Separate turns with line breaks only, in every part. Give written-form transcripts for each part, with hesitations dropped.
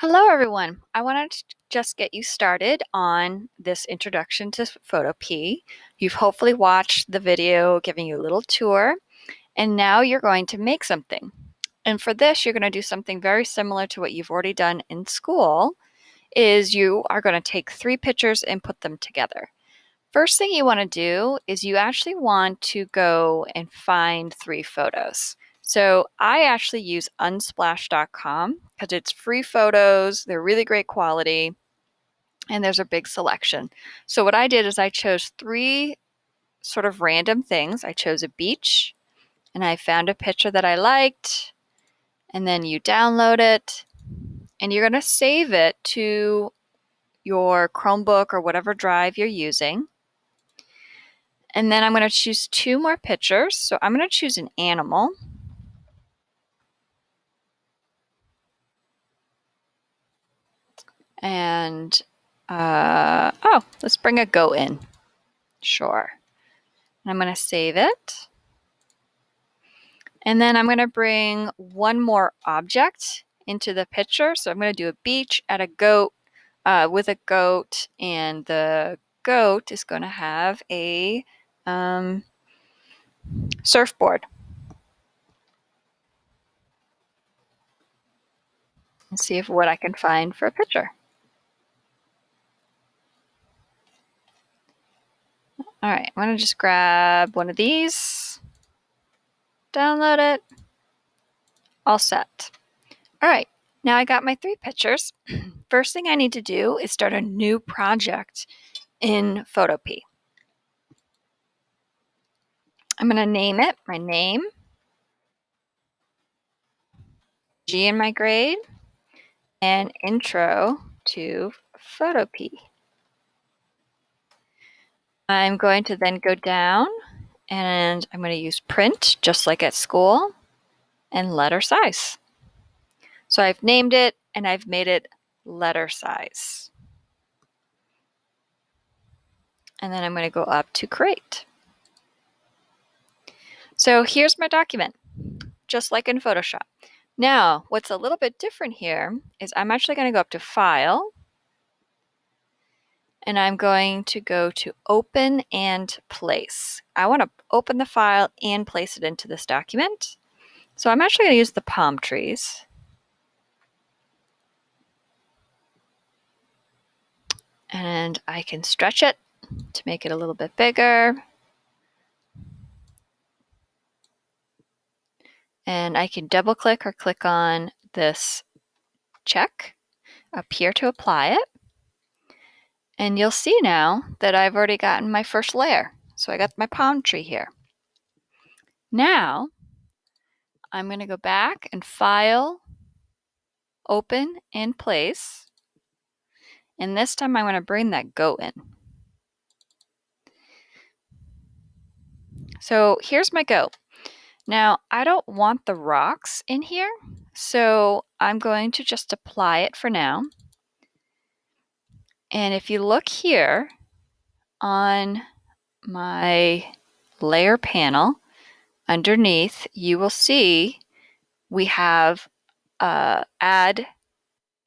Hello, everyone. I wanted to just get you started on this introduction to Photopea. You've hopefully watched the video giving you a little tour, and now you're going to make something. And for this, you're going to do something very similar to what you've already done in school, is you are going to take 3 pictures and put them together. First thing you want to do is you actually want to go and find 3 photos. So I actually use unsplash.com because it's free photos, they're really great quality, and there's a big selection. So what I did is I chose 3 sort of random things. I chose a beach, and I found a picture that I liked, and then you download it, and you're going to save it to your Chromebook or whatever drive you're using. And then I'm going to choose 2 more pictures. So I'm going to choose an animal. And, let's bring a goat in. Sure. And I'm going to save it. And then I'm going to bring 1 more object into the picture. So I'm going to do a beach at a goat with a goat. And the goat is going to have a surfboard. And see what I can find for a picture. All right, I'm going to just grab one of these, download it, all set. All right, now I got my 3 pictures. First thing I need to do is start a new project in Photopea. I'm going to name it my name, G in my grade, and intro to Photopea. I'm going to then go down and I'm going to use print just like at school and letter size. So I've named it and I've made it letter size. And then I'm going to go up to create. So here's my document, just like in Photoshop. Now, what's a little bit different here is I'm actually going to go up to File, and I'm going to go to Open and Place. I want to open the file and place it into this document. So I'm actually going to use the palm trees. And I can stretch it to make it a little bit bigger. And I can double click or click on this check up here to apply it. And you'll see now that I've already gotten my first layer. So I got my palm tree here. Now, I'm going to go back and File, Open, and Place. And this time I'm going to bring that goat in. So here's my goat. Now, I don't want the rocks in here, so I'm going to just apply it for now. And if you look here on my layer panel, underneath, you will see we have add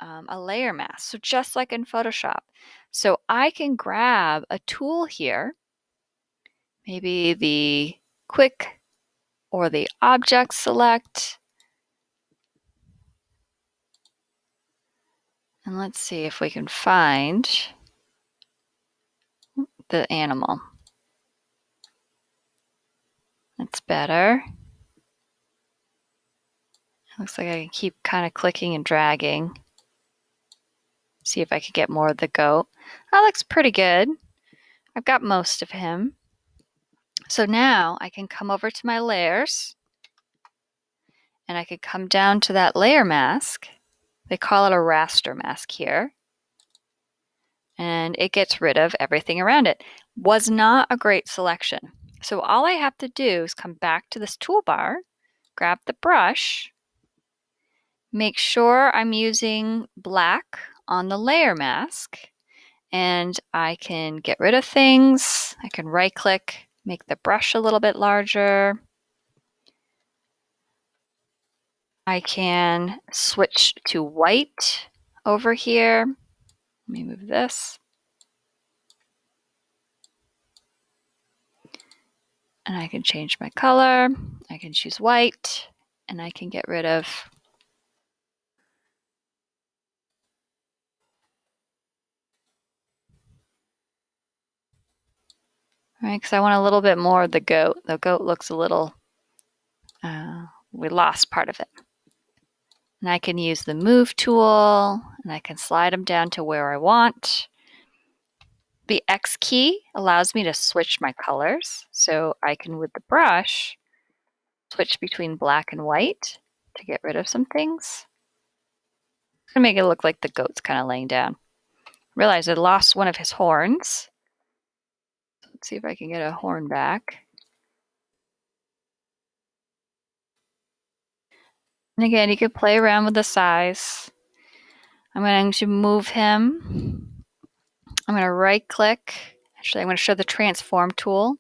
a layer mask. So just like in Photoshop. So I can grab a tool here, maybe the quick or the object select. And let's see if we can find the animal. That's better. Looks like I can keep kind of clicking and dragging. See if I can get more of the goat. That looks pretty good. I've got most of him. So now I can come over to my layers and I could come down to that layer mask. They call it a raster mask here. And it gets rid of everything around it. Was not a great selection. So all I have to do is come back to this toolbar, grab the brush, make sure I'm using black on the layer mask, and I can get rid of things. I can right click, make the brush a little bit larger. I can switch to white over here. Let me move this. And I can change my color. I can choose white, and I can get rid of right, because I want a little bit more of the goat. The goat looks a little, we lost part of it. And I can use the move tool, and I can slide them down to where I want. The X key allows me to switch my colors. So I can, with the brush, switch between black and white to get rid of some things. It's gonna make it look like the goat's kind of laying down. Realize I lost one of his horns. Let's see if I can get a horn back. And again, you could play around with the size. I'm going to move him. I'm going to right click. Actually, I'm going to show the transform tool,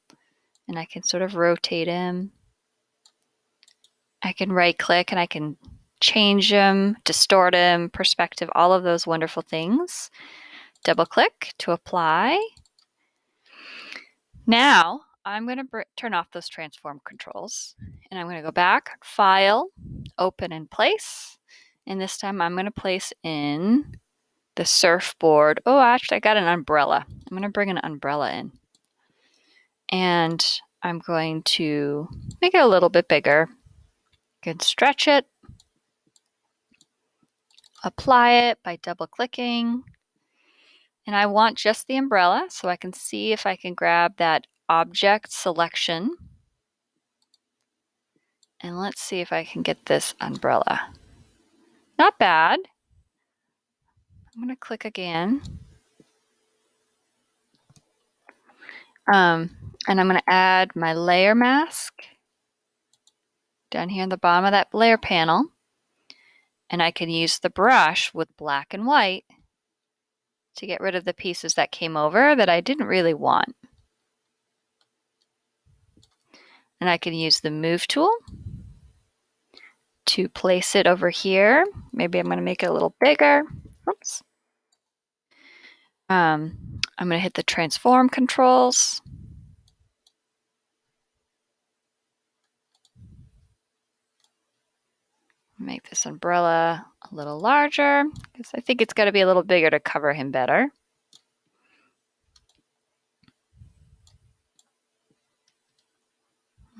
and I can sort of rotate him. I can right click and I can change him, distort him, perspective, all of those wonderful things. Double click to apply. Now I'm going to turn off those transform controls, and I'm going to go back, File, Open and Place. And this time I'm going to place in the surfboard. Oh, actually, I got an umbrella. I'm going to bring an umbrella in. And I'm going to make it a little bit bigger. You can stretch it, apply it by double clicking. And I want just the umbrella, so I can see if I can grab that object selection. And let's see if I can get this umbrella. Not bad. I'm going to click again. And I'm going to add my layer mask down here in the bottom of that layer panel. And I can use the brush with black and white to get rid of the pieces that came over that I didn't really want. And I can use the move tool to place it over here. Maybe I'm going to make it a little bigger. Oops. I'm going to hit the transform controls. Make this umbrella a little larger because I think it's got to be a little bigger to cover him better.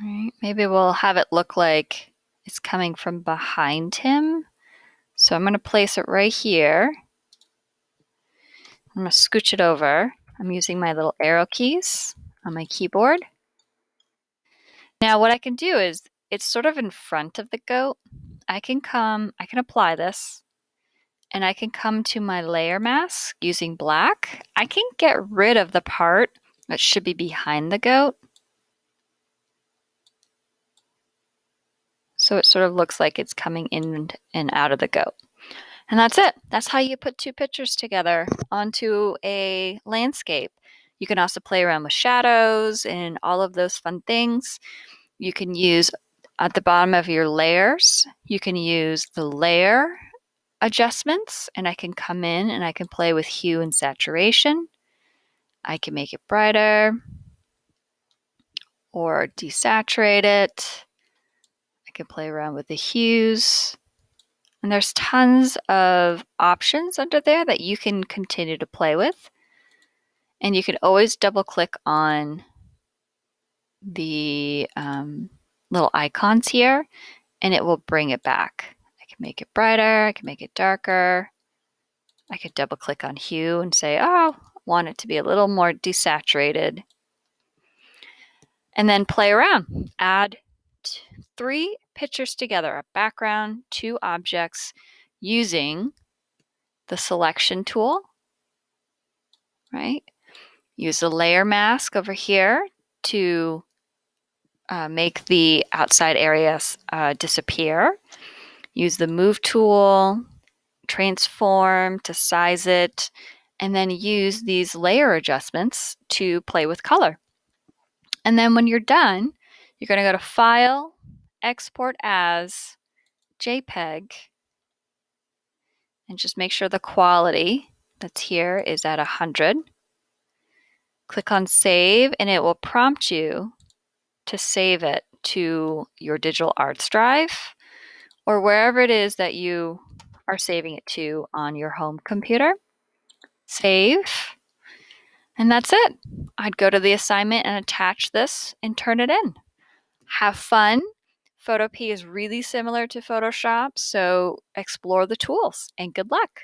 All right, maybe we'll have it look like it's coming from behind him. So I'm going to place it right here. I'm going to scooch it over. I'm using my little arrow keys on my keyboard. Now what I can do is, it's sort of in front of the goat. I can apply this, and I can come to my layer mask using black. I can get rid of the part that should be behind the goat. So it sort of looks like it's coming in and out of the goat. And that's it. That's how you put two pictures together onto a landscape. You can also play around with shadows and all of those fun things. You can use at the bottom of your layers, you can use the layer adjustments, and I can come in and I can play with hue and saturation. I can make it brighter or desaturate it. I can play around with the hues. And there's tons of options under there that you can continue to play with. And you can always double click on the little icons here, and it will bring it back. I can make it brighter, I can make it darker. I could double click on hue and say, oh, I want it to be a little more desaturated. And then play around. Add 3 pictures together, a background, 2 objects, using the selection tool, right? Use the layer mask over here to make the outside areas disappear. Use the move tool, transform to size it, and then use these layer adjustments to play with color. And then when you're done, you're going to go to File, Export as, JPEG, and just make sure the quality that's here is at 100. Click on save and it will prompt you to save it to your digital arts drive or wherever it is that you are saving it to on your home computer. Save, and that's it. I'd go to the assignment and attach this and turn it in. Have fun. Photopea is really similar to Photoshop, so explore the tools and good luck.